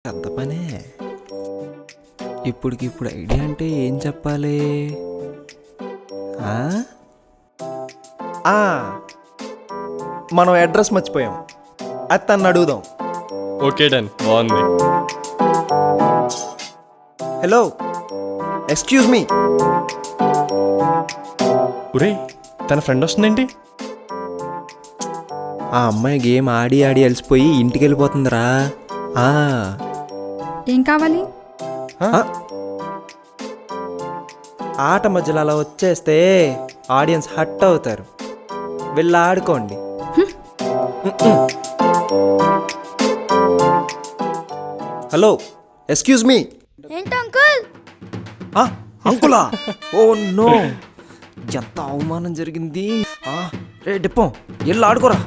పెద్ద పనే. ఇప్పుడికిప్పుడు ఐడియా అంటే ఏం చెప్పాలి? మనం అడ్రస్ మర్చిపోయాం, అది తను అడుగుదాం. ఓకే డన్, బాగుంది. హలో, ఎక్స్క్యూజ్ మీ. ఒరే, తన ఫ్రెండ్ వస్తుందేంటి? ఆ అమ్మాయి గేమ్ ఆడి ఆడి అలసిపోయి ఇంటికి వెళ్ళిపోతుందిరా. ఏం కావాలి? ఆట మధ్యలో అలా వచ్చేస్తే ఆడియన్స్ హట్ అవుతారు. వెళ్ళి ఆడుకోండి. Hello, excuse me. ఏంటి అంకుల్? అంకులా? ఓ నో, ఎంత అవమానం జరిగింది. రే డిప్పం, వెళ్ళి ఆడుకోరా.